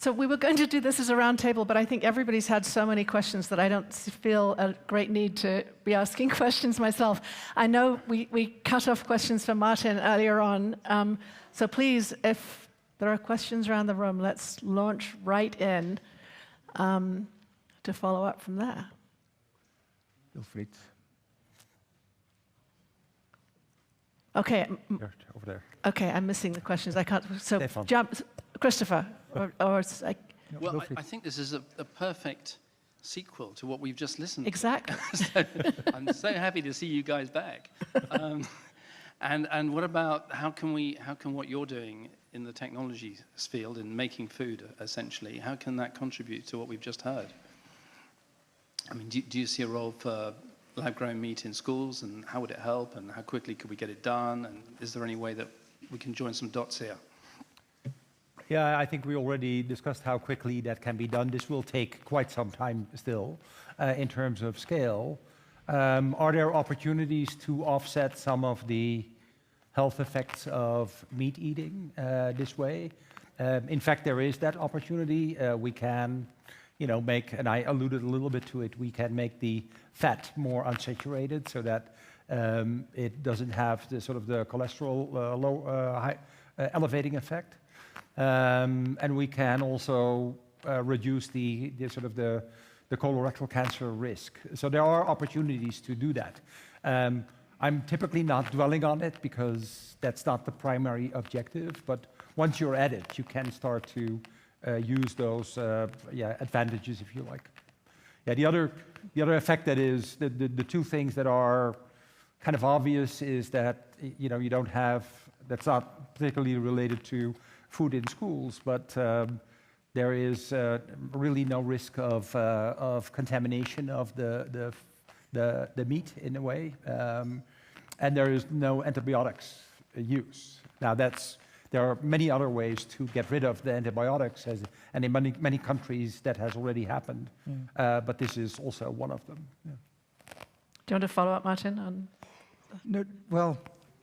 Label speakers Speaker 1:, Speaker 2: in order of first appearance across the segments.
Speaker 1: So we were going to do this as a roundtable, but I think everybody's had so many questions that I don't feel a great need to be asking questions myself. I know we cut off questions for Martin earlier on, so please, if there are questions around the room, let's launch right in to follow up from there.
Speaker 2: Feel free.
Speaker 1: Okay.
Speaker 2: Over there.
Speaker 1: Okay, I'm missing the questions. I can't. So
Speaker 2: Stefan.
Speaker 1: jump, Christopher, or
Speaker 3: well, I think this is a perfect sequel to what we've just listened
Speaker 1: exactly.
Speaker 3: to. So I'm so happy to see you guys back. And what about how can what you're doing in the technology field in making food essentially, how can that contribute to what we've just heard? I mean, do you see a role for lab-grown meat in schools, and how would it help, and how quickly could we get it done, and is there any way that we can join some dots here?
Speaker 2: Yeah, I think we already discussed how quickly that can be done. This will take quite some time still in terms of scale. Are there opportunities to offset some of the health effects of meat eating this way? In fact, there is that opportunity. We can, make, and I alluded a little bit to it, we can make the fat more unsaturated so that it doesn't have the sort of the cholesterol elevating effect. And we can also reduce the colorectal cancer risk. So there are opportunities to do that. I'm typically not dwelling on it because that's not the primary objective, but once you're at it, you can start to use those advantages, if you like. Yeah, the other effect that is, the two things that are kind of obvious is that, you don't have, that's not particularly related to food in schools, but there is really no risk of contamination of the meat in a way, and there is no antibiotics use. Now there are many other ways to get rid of the antibiotics, and in many countries that has already happened, but this is also one of them. Yeah.
Speaker 1: Do you want to follow up, Martin? On
Speaker 4: no, well,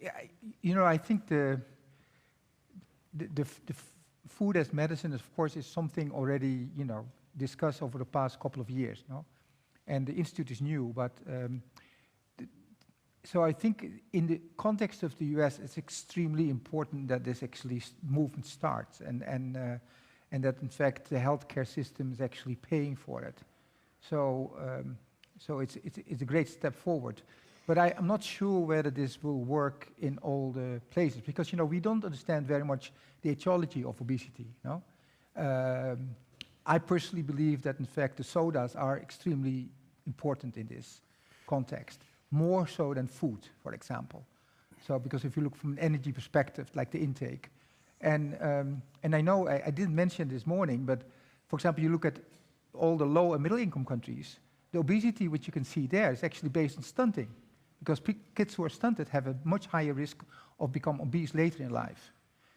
Speaker 4: I think the food as medicine, of course, is something already, discussed over the past couple of years, no? And the institute is new, but so I think in the context of the US, it's extremely important that this actually movement starts, and that in fact the healthcare system is actually paying for it. So it's a great step forward. But I'm not sure whether this will work in all the places, because we don't understand very much the etiology of obesity. No? I personally believe that in fact the sodas are extremely important in this context, more so than food, for example. So because if you look from an energy perspective, like the intake, and I know I didn't mention this morning, but for example, you look at all the low and middle income countries, the obesity which you can see there is actually based on stunting. Because kids who are stunted have a much higher risk of becoming obese later in life.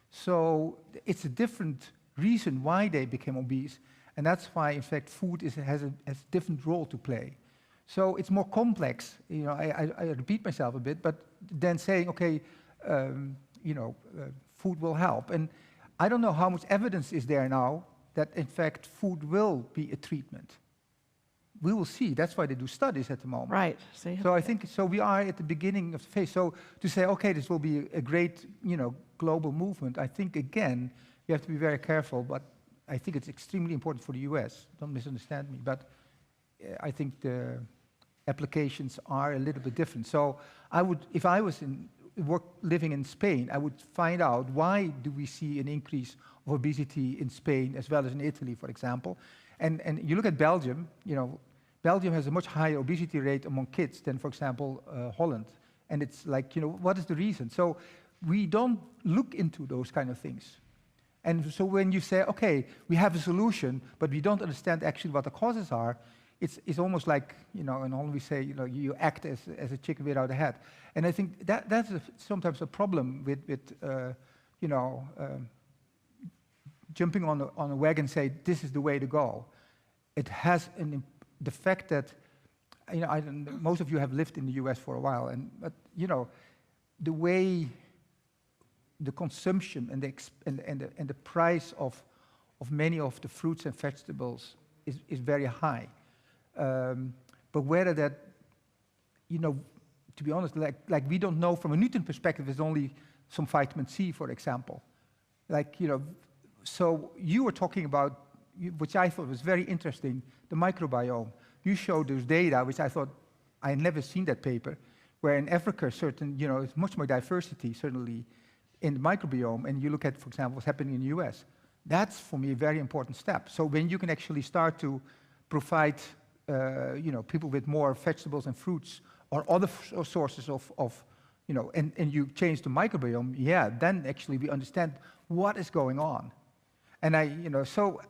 Speaker 4: So it's a different reason why they became obese, and that's why, in fact, food has a different role to play. So it's more complex. I repeat myself a bit, but then saying, okay, food will help. And I don't know how much evidence is there now that, in fact, food will be a treatment. We will see. That's why they do studies at the moment.
Speaker 1: right.
Speaker 4: So I think we are at the beginning of the phase. So to say, okay, this will be a great, global movement, I think again we have to be very careful. But I think it's extremely important for the US. Don't misunderstand me. But I think the applications are a little bit different. So I would, if I was living in Spain, I would find out why do we see an increase of obesity in Spain as well as in Italy, for example. And you look at Belgium, Belgium has a much higher obesity rate among kids than, for example, Holland. And it's like, what is the reason? So we don't look into those kind of things. And so when you say, okay, we have a solution, but we don't understand actually what the causes are, it's almost like, in Holland we say, you act as a chicken without a head. And I think that's sometimes a problem with jumping on a wagon and say, this is the way to go. It has the fact that, most of you have lived in the US for a while, but the way the consumption and the price of of many of the fruits and vegetables is very high. But whether that, to be honest, like we don't know from a nutrient perspective, there's only some vitamin C, for example. So you were talking about, which I thought was very interesting, the microbiome. You showed those data, which I thought, I had never seen that paper, where in Africa, it's much more diversity, certainly, in the microbiome, and you look at, for example, what's happening in the US. That's, for me, a very important step. So when you can actually start to provide, people with more vegetables and fruits, or other sources of and you change the microbiome, then actually we understand what is going on. And so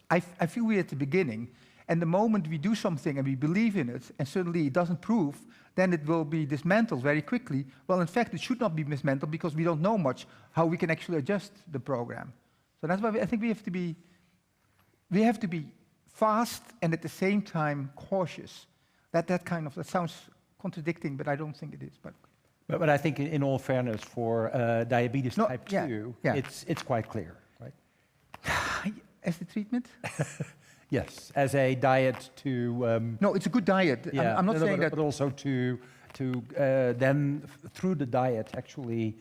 Speaker 4: I feel we're at the beginning, and the moment we do something and we believe in it, and suddenly it doesn't prove, then it will be dismantled very quickly. Well, in fact, it should not be dismantled because we don't know much how we can actually adjust the program. So that's why I think we have to be fast and at the same time cautious. That sounds contradicting, but I don't think it is.
Speaker 2: But I think in all fairness, for diabetes type 2,
Speaker 4: yeah.
Speaker 2: it's quite clear, right?
Speaker 4: As the treatment?
Speaker 2: Yes, as a diet to...
Speaker 4: no, it's a good diet.
Speaker 2: Yeah,
Speaker 4: I'm not saying that...
Speaker 2: But also to then, through the diet, actually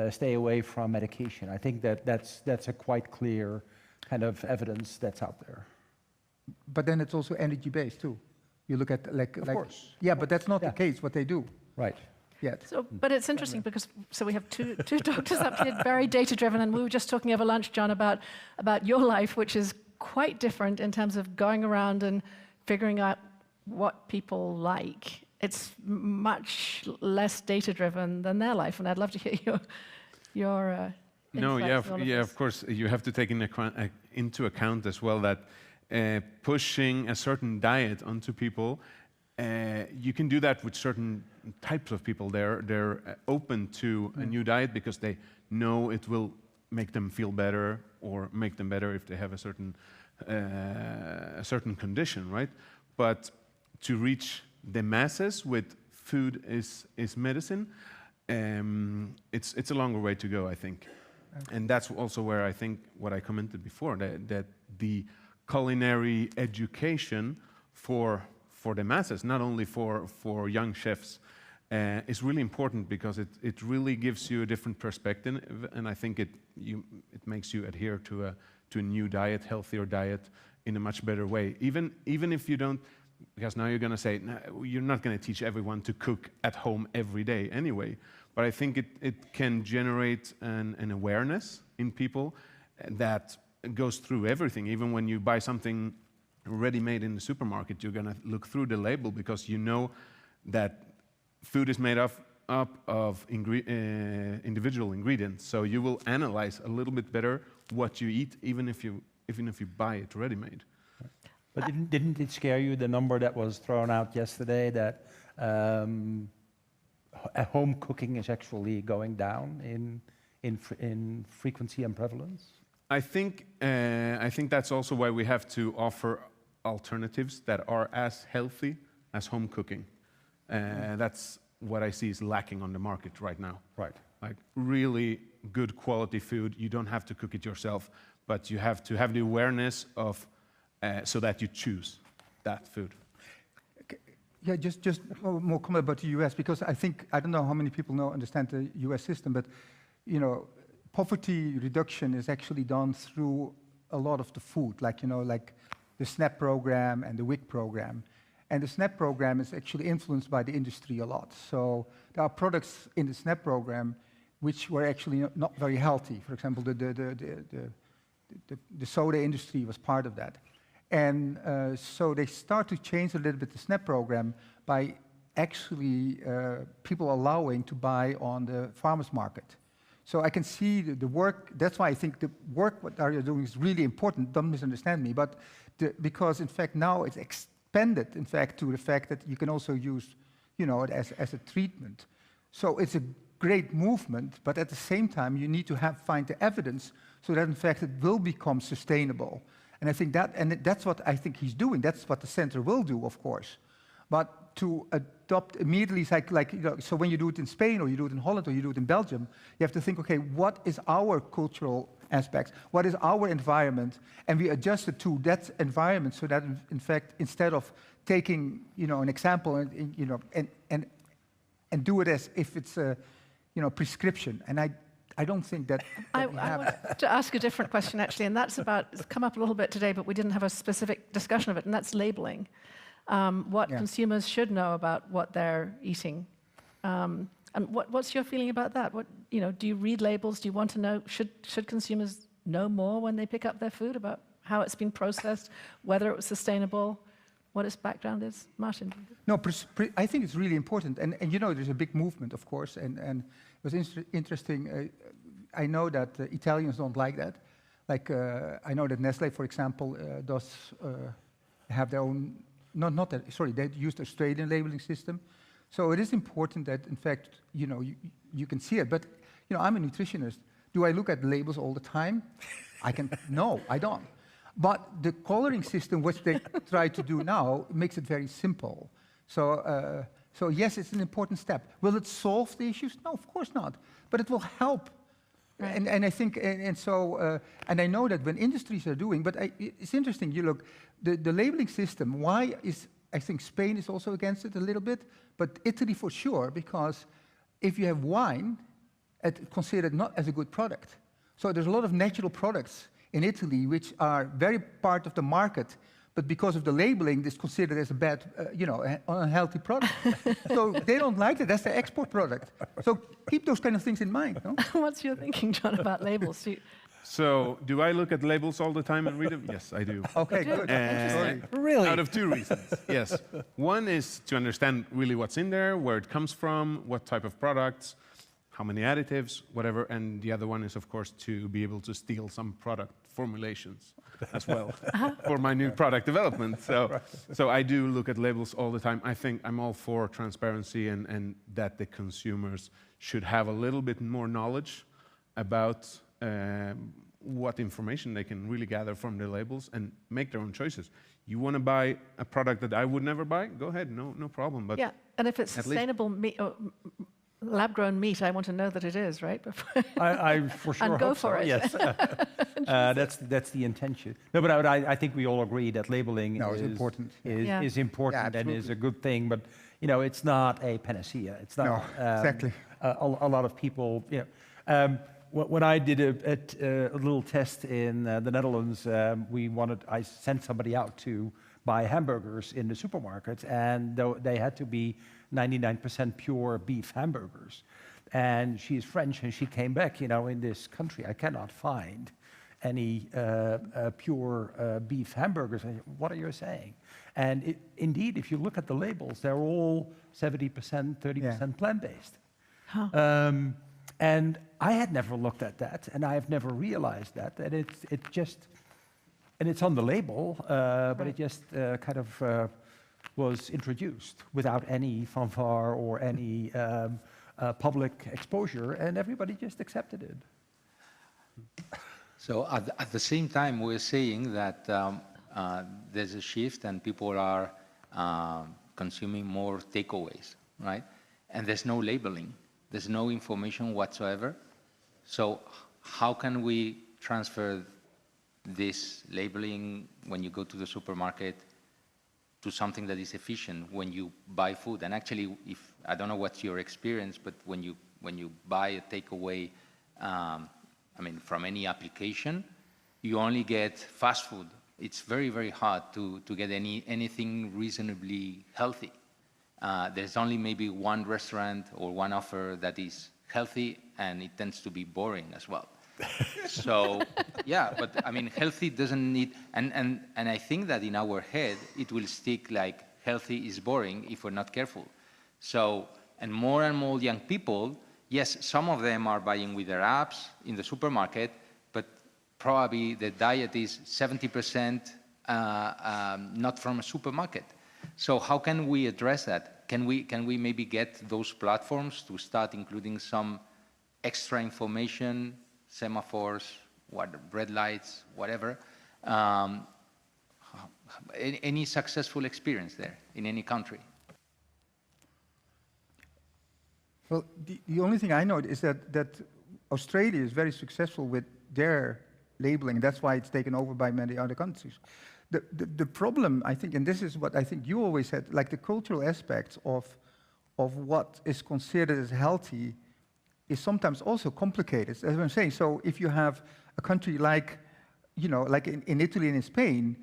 Speaker 2: stay away from medication. I think that's a quite clear kind of evidence that's out there.
Speaker 4: But then it's also energy-based, too. You look at
Speaker 2: Of course.
Speaker 4: Yeah, but that's not the case, what they do.
Speaker 2: Right.
Speaker 4: Yet.
Speaker 1: But it's interesting because we have two doctors up here, very data-driven, and we were just talking over lunch, John, about your life, which is quite different in terms of going around and figuring out what people like. It's much less data-driven than their life, and I'd love to hear your
Speaker 5: No,
Speaker 1: insights on all
Speaker 5: of course, you have to take into account as well that pushing a certain diet onto people, you can do that with certain types of people. They're open to a new diet because they know it will make them feel better or make them better if they have a certain condition, right? But to reach the masses with food is medicine, it's a longer way to go, I think. Okay. And that's also where I think what I commented before, that the culinary education for the masses, not only for young chefs, is really important because it really gives you a different perspective, and I think it makes you adhere to a new diet, healthier diet, in a much better way. Even if you don't, because now you're going to say, no, you're not going to teach everyone to cook at home every day anyway, but I think it can generate an awareness in people that goes through everything. Even when you buy something ready-made in the supermarket, you're going to look through the label because you know that food is made up of individual ingredients. So you will analyze a little bit better what you eat, even if you buy it ready-made.
Speaker 2: But didn't it scare you, the number that was thrown out yesterday, that home cooking is actually going down in frequency and prevalence?
Speaker 5: I think that's also why we have to offer alternatives that are as healthy as home cooking. That's what I see is lacking on the market right now.
Speaker 2: Right.
Speaker 5: Like really good quality food. You don't have to cook it yourself, but you have to have the awareness of so that you choose that food.
Speaker 4: Yeah, just more comment about the US, because I don't know how many people understand the US system, but poverty reduction is actually done through a lot of the food, like the SNAP program and the WIC program. And the SNAP program is actually influenced by the industry a lot. So there are products in the SNAP program which were actually not very healthy. For example, the soda industry was part of that. And so they start to change a little bit the SNAP program by actually people allowing to buy on the farmers market. So I can see the work. That's why I think the work what you're doing is really important. Don't misunderstand me, but because in fact now it's expanded, in fact, to the fact that you can also use, it as a treatment. So it's a great movement, but at the same time you need to find the evidence so that in fact it will become sustainable. And I think that's what I think he's doing. That's what the center will do, of course. But to adopt immediately, so when you do it in Spain, or you do it in Holland, or you do it in Belgium, you have to think, okay, what is our cultural aspects. What is our environment? And we adjust it to that environment so that, in fact, instead of taking, an example and do it as if it's a, prescription. And I don't think that
Speaker 1: I
Speaker 4: we have that.
Speaker 1: want to ask a different question, actually, and that's it's come up a little bit today, but we didn't have a specific discussion of it, and that's labeling. What consumers should know about what they're eating. And what's your feeling about that? Do you read labels? Do you want to know, should consumers know more when they pick up their food about how it's been processed, whether it was sustainable, what its background is? Martin?
Speaker 4: No, I think it's really important. And there's a big movement, of course, and it was interesting. I know that Italians don't like that. Like, I know that Nestlé, for example, does have their own, they use the Australian labeling system. So it is important that, in fact, you can see it. But, I'm a nutritionist. Do I look at labels all the time? No, I don't. But the coloring system, which they try to do now, makes it very simple. So yes, it's an important step. Will it solve the issues? No, of course not. But it will help. Right. And I think, and I know that when industries are doing, but it's interesting, you look, the labeling system, I think Spain is also against it a little bit, but Italy for sure, because if you have wine, it's considered not as a good product. So there's a lot of natural products in Italy which are very part of the market, but because of the labeling, it's considered as a bad, unhealthy product. So they don't like it. That's the export product. So keep those kind of things in mind. No?
Speaker 1: What's your thinking, John, about labels?
Speaker 5: So, do I look at labels all the time and read them? Yes, I do.
Speaker 4: Okay, good.
Speaker 2: Really?
Speaker 5: Out of two reasons. Yes. One is to understand really what's in there, where it comes from, what type of products, how many additives, whatever. And the other one is, of course, to be able to steal some product formulations as well for my new product development. So I do look at labels all the time. I think I'm all for transparency and that the consumers should have a little bit more knowledge about what information they can really gather from the labels and make their own choices. You want to buy a product that I would never buy? Go ahead, no problem. But
Speaker 1: yeah, and if it's sustainable meat, lab-grown meat, I want to know that it is, right?
Speaker 2: I for sure
Speaker 1: and go
Speaker 2: hope
Speaker 1: for
Speaker 2: so,
Speaker 1: it.
Speaker 2: yes. That's the intention. No, but I think we all agree that labeling
Speaker 4: is important.
Speaker 2: Is important and is a good thing, but it's not a panacea. It's not
Speaker 4: exactly.
Speaker 2: A lot of people. When I did a little test in the Netherlands, I sent somebody out to buy hamburgers in the supermarket, and they had to be 99% pure beef hamburgers. And she is French, and she came back, in this country, I cannot find any pure beef hamburgers. And what are you saying? And indeed, if you look at the labels, they're all 70%, 30% plant-based.
Speaker 1: Huh.
Speaker 2: And I had never looked at that, and I have never realized that. And it's on the label, but it just kind of was introduced without any fanfare or any public exposure, and everybody just accepted it.
Speaker 6: So at the same time, we're seeing that there's a shift and people are consuming more takeaways, right? And there's no labeling. There's no information whatsoever. So how can we transfer this labeling when you go to the supermarket to something that is efficient when you buy food? And actually, I don't know what's your experience, but when you buy a takeaway, from any application, you only get fast food. It's very, very hard to get anything reasonably healthy. There's only maybe one restaurant or one offer that is healthy, and it tends to be boring as well. So, yeah, but healthy doesn't need, and I think that in our head, it will stick like healthy is boring if we're not careful. So, and more young people, yes, some of them are buying with their apps in the supermarket, but probably the diet is 70% not from a supermarket. So how can we address that? Can we maybe get those platforms to start including some extra information, semaphores, red lights, whatever? Any successful experience there in any country?
Speaker 4: Well, the only thing I know is that Australia is very successful with their labeling. That's why it's taken over by many other countries. The problem, I think, and this is what I think you always said, like the cultural aspects of what is considered as healthy is sometimes also complicated, as I'm saying. So if you have a country like, you know, like in Italy and in Spain,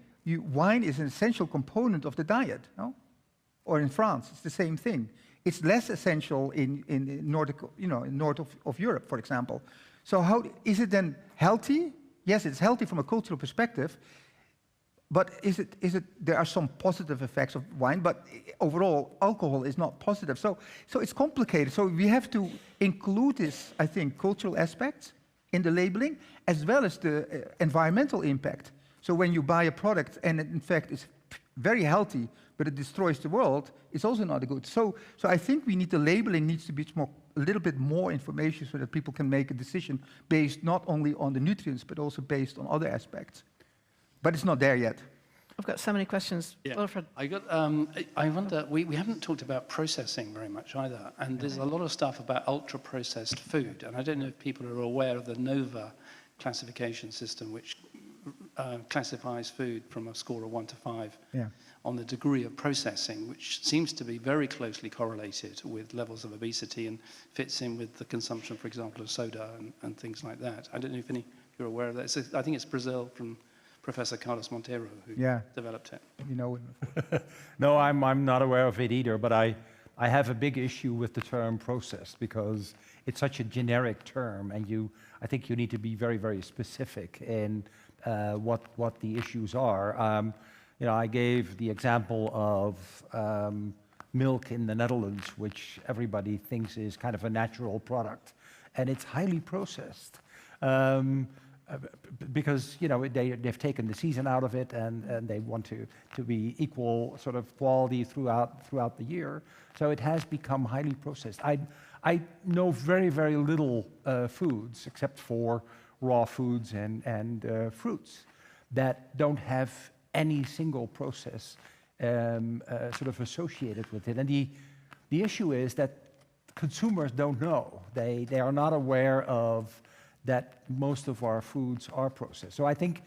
Speaker 4: wine is an essential component of the diet, no? Or in France, it's the same thing. It's less essential in Nordic, you know, in north of Europe, for example. So how is it then healthy? Yes, it's healthy from a cultural perspective, but is it? There are some positive effects of wine, but overall, alcohol is not positive. So it's complicated. So we have to include this, I think, cultural aspects in the labeling, as well as the environmental impact. So when you buy a product and it, in fact, is very healthy, but it destroys the world, it's also not good. So I think the labeling needs to be a little bit more information so that people can make a decision based not only on the nutrients, but also based on other aspects. But it's not there yet.
Speaker 1: I've got so many questions.
Speaker 3: Yeah.
Speaker 1: Wilfred.
Speaker 3: I wonder, we haven't talked about processing very much either, and there's a lot of stuff about ultra-processed food, and I don't know if people are aware of the NOVA classification system, which classifies food from a score of 1 to 5 on the degree of processing, which seems to be very closely correlated with levels of obesity and fits in with the consumption, for example, of soda and things like that. I don't know if you're aware of that. I think it's Brazil from Professor Carlos Monteiro who developed it.
Speaker 4: You know.
Speaker 2: No, I'm not aware of it either, but I have a big issue with the term processed because it's such a generic term, and I think you need to be very, very specific in what the issues are. You know, I gave the example of milk in the Netherlands, which everybody thinks is kind of a natural product, and it's highly processed. Because, you know, they've taken the season out of it, and they want to be equal sort of quality throughout the year. So it has become highly processed. I know very, very little foods, except for raw foods and fruits, that don't have any single process sort of associated with it. And the issue is that consumers don't know. They are not aware of that most of our foods are processed. So I think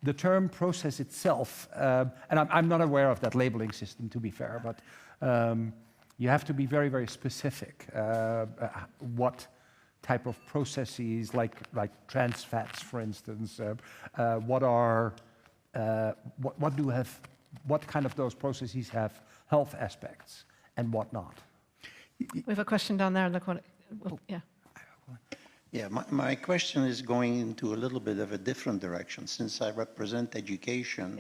Speaker 2: the term process itself, and I'm not aware of that labeling system, to be fair, but you have to be very, very specific what type of processes, like trans fats, for instance, what kind of those processes have health aspects and what not.
Speaker 1: We have a question down there in the corner. Yeah.
Speaker 7: Yeah, my question is going into a little bit of a different direction. Since I represent education,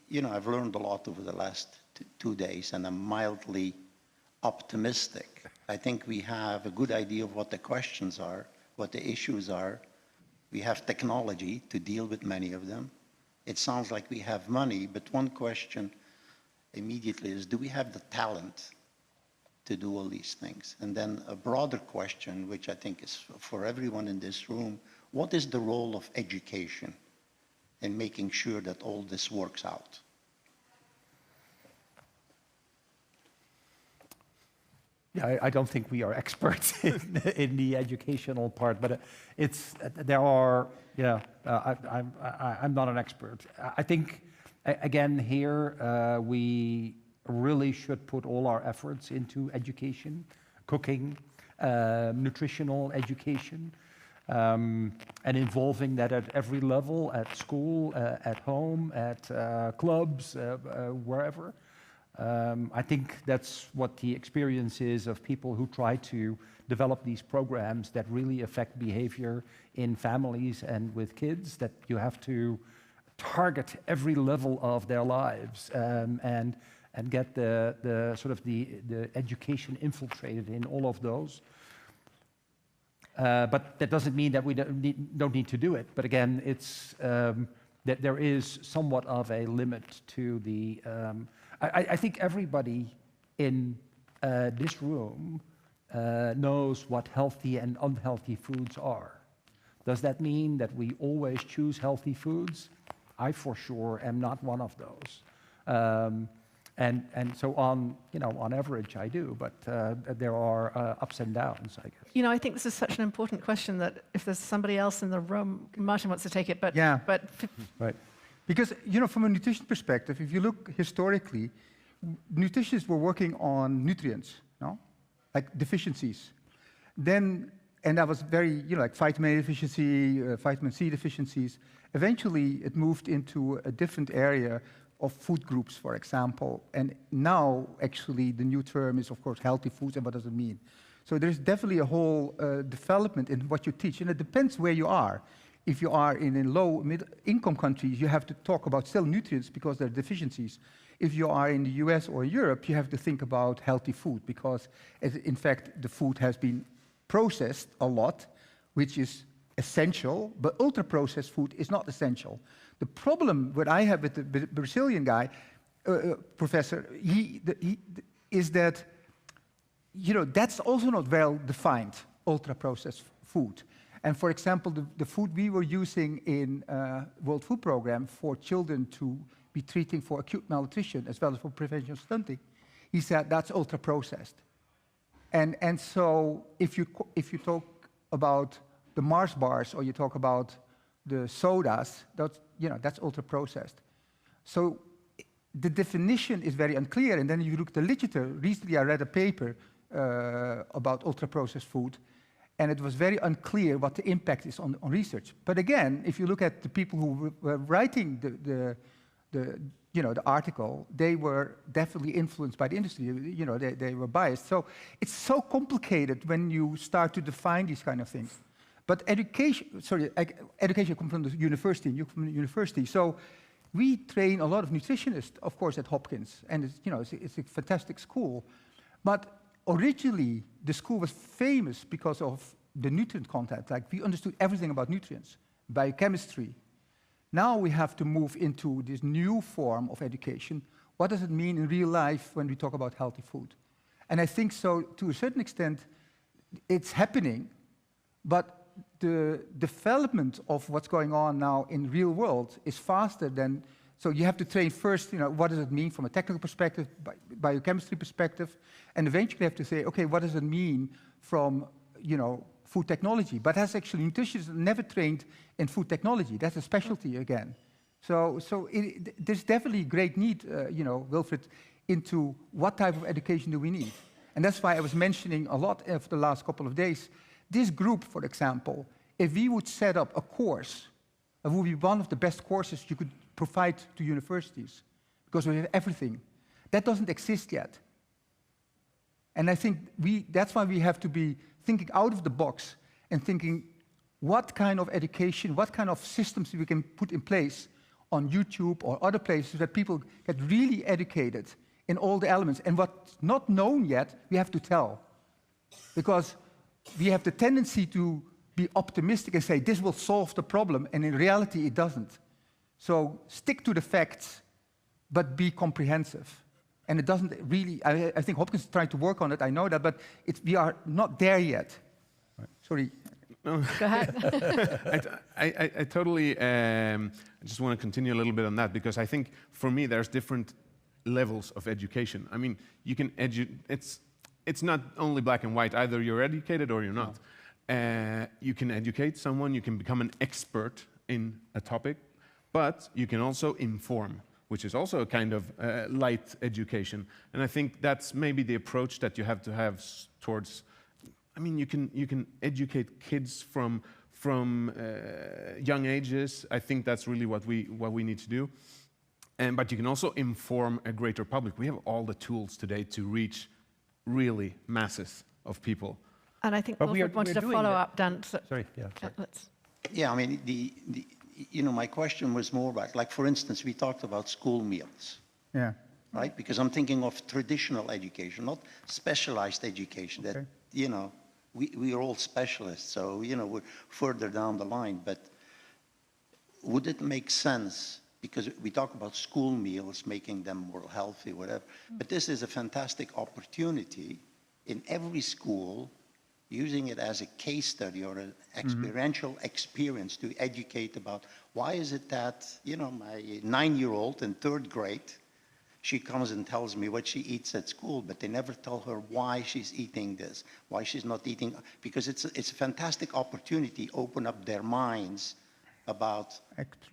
Speaker 7: you know, I've learned a lot over the last 2 days, and I'm mildly optimistic. I think we have a good idea of what the questions are, what the issues are. We have technology to deal with many of them. It sounds like we have money, but one question immediately is, do we have the talent to do all these things? And then a broader question, which I think is for everyone in this room, what is the role of education in making sure that all this works out?
Speaker 2: Yeah, I don't think we are experts in the educational part, but I'm not an expert. I think, again, here we really should put all our efforts into education, cooking, nutritional education, and involving that at every level, at school, at home, at clubs, wherever. I think that's what the experience is of people who try to develop these programs that really affect behavior in families and with kids, that you have to target every level of their lives and get the sort of the education infiltrated in all of those. But that doesn't mean that we don't need to do it. But again, it's that there is somewhat of a limit to the. I think everybody in this room knows what healthy and unhealthy foods are. Does that mean that we always choose healthy foods? I for sure am not one of those. And so on, on average I do, but there are ups and downs, I guess.
Speaker 1: I think this is such an important question that if there's somebody else in the room, Martin wants to take it, but...
Speaker 4: Yeah.
Speaker 1: But
Speaker 2: Right.
Speaker 4: Because, from a nutrition perspective, if you look historically, nutritionists were working on nutrients, like deficiencies. Then, and that was very, like vitamin A deficiency, vitamin C deficiencies. Eventually, it moved into a different area of food groups, for example. And now, actually, the new term is, of course, healthy foods, and what does it mean? So there's definitely a whole development in what you teach, and it depends where you are. If you are in low, mid-income countries, you have to talk about still nutrients because there are deficiencies. If you are in the US or Europe, you have to think about healthy food because, in fact, the food has been processed a lot, which is essential, but ultra-processed food is not essential. The problem what I have with the Brazilian guy, professor, is that, that's also not well defined, ultra-processed food. And for example, the food we were using in World Food Programme for children to be treating for acute malnutrition as well as for prevention of stunting, he said that's ultra-processed. And so if you talk about the Mars bars or you talk about the sodas, that's ultra-processed. So the definition is very unclear, and then you look at the literature. Recently I read a paper about ultra-processed food, and it was very unclear what the impact is on research. But again, if you look at the people who were writing the article, they were definitely influenced by the industry. They were biased. So it's so complicated when you start to define these kind of things. But education comes from the university, and you come from the university. So we train a lot of nutritionists, of course, at Hopkins, and it's a fantastic school. But originally, the school was famous because of the nutrient content. Like, we understood everything about nutrients, biochemistry. Now we have to move into this new form of education. What does it mean in real life when we talk about healthy food? And I think so, to a certain extent, it's happening, but the development of what's going on now in real world is faster than. So you have to train first, what does it mean from a technical perspective, biochemistry perspective, and eventually you have to say, okay, what does it mean from, food technology? But that's actually, nutritionists are never trained in food technology. That's a specialty again. So there's definitely great need, Wilfried, into what type of education do we need? And that's why I was mentioning a lot over the last couple of days. This group, for example, if we would set up a course, it would be one of the best courses you could provide to universities, because we have everything. That doesn't exist yet. And I think that's why we have to be thinking out of the box and thinking what kind of education, what kind of systems we can put in place on YouTube or other places that people get really educated in all the elements. And what's not known yet, we have to tell. Because we have the tendency to be optimistic and say, this will solve the problem, and in reality, it doesn't. So stick to the facts, but be comprehensive. And it doesn't really, I think Hopkins is trying to work on it, I know that, but we are not there yet. Right. Sorry.
Speaker 5: No.
Speaker 1: Go ahead.
Speaker 5: I totally, I just want to continue a little bit on that, because I think for me there's different levels of education. I mean, you can it's not only black and white, either you're educated or you're not. No. You can educate someone, you can become an expert in a topic, but you can also inform, which is also a kind of light education. And I think that's maybe the approach that you have to have towards, I mean, you can educate kids from young ages. I think that's really what we need to do. But you can also inform a greater public. We have all the tools today to reach really masses of people.
Speaker 1: And I think Wilfried wanted to follow up, Dan.
Speaker 2: Sorry, yeah. Sorry.
Speaker 7: Yeah, I mean, my question was more about, like, for instance, we talked about school meals.
Speaker 4: Yeah.
Speaker 7: Right? Because I'm thinking of traditional education, not specialized education. That, okay. We are all specialists, so, we're further down the line. But would it make sense, because we talk about school meals, making them more healthy, whatever, but this is a fantastic opportunity in every school, using it as a case study or an experiential experience to educate about why is it that, my 9-year-old in 3rd grade she comes and tells me what she eats at school, but they never tell her why she's eating this, why she's not eating, because it's a fantastic opportunity to open up their minds about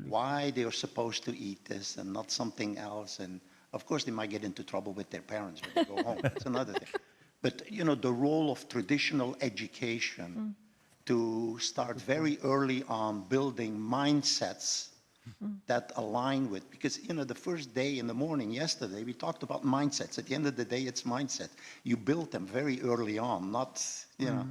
Speaker 7: why they are supposed to eat this and not something else. And of course, they might get into trouble with their parents when they go home. That's another thing. But, you know, the role of traditional education to start very early on building mindsets that align with, because, you know, the first day in the morning yesterday, we talked about mindsets. At the end of the day, it's mindset. You build them very early on, not, you know,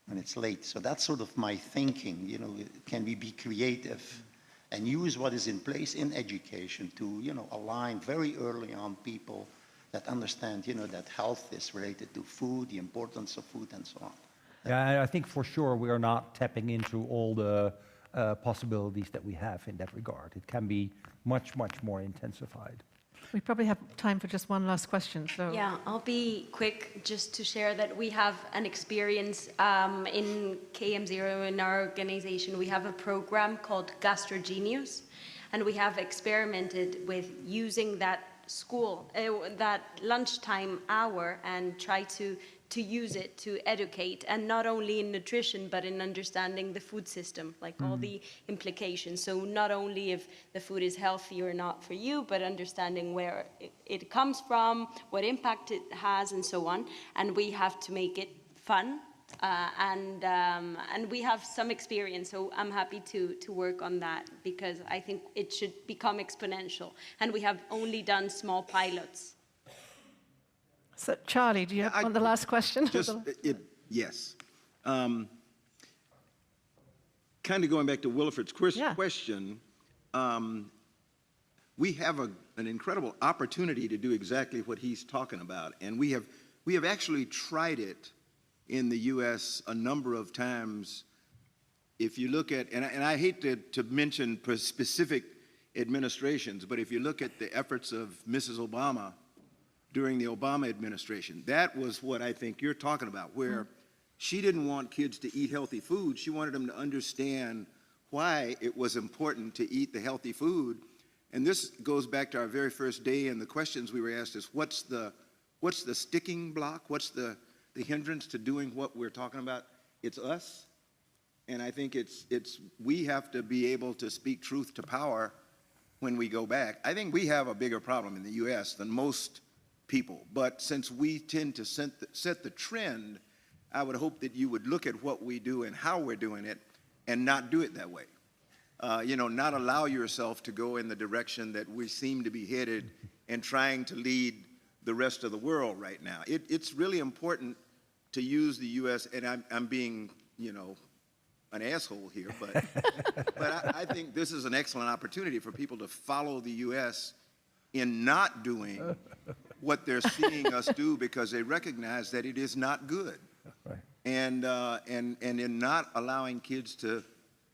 Speaker 7: when it's late. So that's sort of my thinking, you know, can we be creative and use what is in place in education to, you know, align very early on people that understand, you know, that health is related to food, the importance of food, and so on.
Speaker 2: Yeah, I think for sure we are not tapping into all the possibilities that we have in that regard. It can be much, much more intensified.
Speaker 1: We probably have time for just one last question. So
Speaker 8: Yeah, I'll be quick just to share that we have an experience in KM0 in our organization. We have a program called Gastrogenius, and we have experimented with using that that lunchtime hour and try to use it to educate, and not only in nutrition, but in understanding the food system, like all the implications. So not only if the food is healthy or not for you, but understanding where it comes from, what impact it has, and so on. And we have to make it fun. And we have some experience, so I'm happy to work on that, because I think it should become exponential. And we have only done small pilots.
Speaker 1: So, Charlie, do you want the last question?
Speaker 9: Yes. Kind of going back to Williford's question, we have an incredible opportunity to do exactly what he's talking about, and we have actually tried it in the U.S. a number of times. If you look at, and I hate to mention specific administrations, but if you look at the efforts of Mrs. Obama during the Obama administration, that was what I think you're talking about, where she didn't want kids to eat healthy food. She wanted them to understand why it was important to eat the healthy food. And this goes back to our very first day, and the questions we were asked is, what's the sticking block? What's the hindrance to doing what we're talking about? It's us. And I think we have to be able to speak truth to power when we go back. I think we have a bigger problem in the U.S. than most people, but since we tend to set the trend, I would hope that you would look at what we do and how we're doing it and not do it that way. You know, not allow yourself to go in the direction that we seem to be headed and trying to lead the rest of the world right now. It's really important to use the U.S., and I'm being, you know, an asshole here, but I think this is an excellent opportunity for people to follow the U.S. in not doing what they're seeing us do, because they recognize that it is not good.
Speaker 2: Right.
Speaker 9: And in not allowing kids to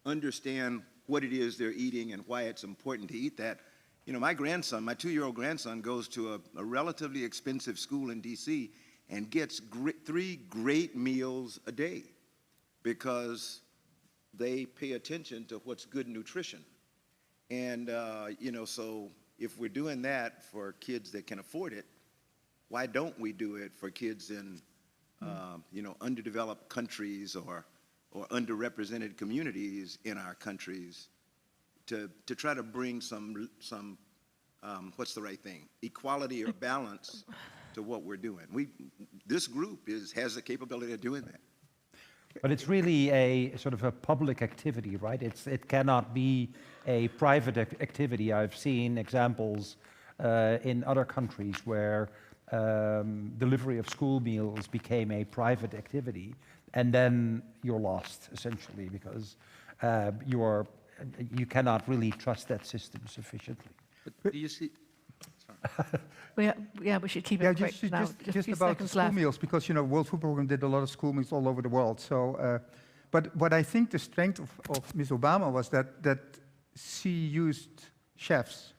Speaker 9: understand what it is they're eating and why it's important to eat that. You know, my grandson, my 2-year-old grandson, goes to a relatively expensive school in D.C. and gets 3 great meals a day because they pay attention to what's good nutrition. And, you know, so if we're doing that for kids that can afford it, why don't we do it for kids in, you know, underdeveloped countries or underrepresented communities in our countries to try to bring some what's the right thing, equality or balance to what we're doing. This group has the capability of doing that.
Speaker 2: But it's really a sort of a public activity, right? It cannot be a private activity. I've seen examples in other countries where delivery of school meals became a private activity, and then you're lost, essentially, because you cannot really trust that system sufficiently.
Speaker 9: But do you see?
Speaker 1: we should keep it quick now.
Speaker 4: Just
Speaker 1: few
Speaker 4: about
Speaker 1: seconds
Speaker 4: school
Speaker 1: left.
Speaker 4: meals, because, you know, World Food Program did a lot of school meals all over the world. So, but what I think the strength of Ms. Obama was that she used chefs,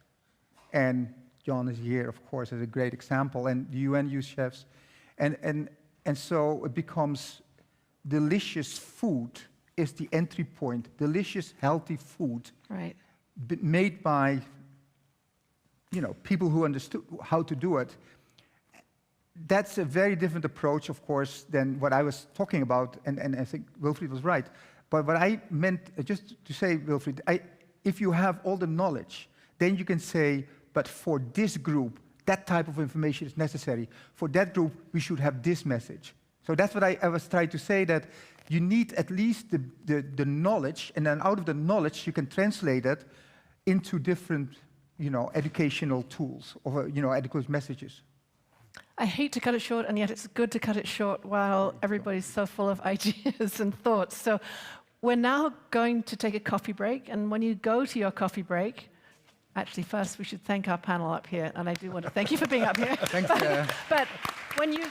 Speaker 4: and John is here, of course, as a great example, and the UN used chefs, and so it becomes delicious food is the entry point. Delicious, healthy food,
Speaker 1: Right.
Speaker 4: made by people who understood how to do it. That's a very different approach, of course, than what I was talking about, and I think Wilfried was right. But what I meant, just to say, Wilfried, if you have all the knowledge, then you can say, but for this group, that type of information is necessary. For that group, we should have this message. So that's what I was trying to say, that you need at least the knowledge, and then out of the knowledge, you can translate it into different, educational tools or, adequate messages.
Speaker 1: I hate to cut it short, and yet it's good to cut it short while everybody's so full of ideas and thoughts. So we're now going to take a coffee break, and when you go to your coffee break, actually first we should thank our panel up here, and I do want to thank you for being up here.
Speaker 4: Thanks.
Speaker 1: But when you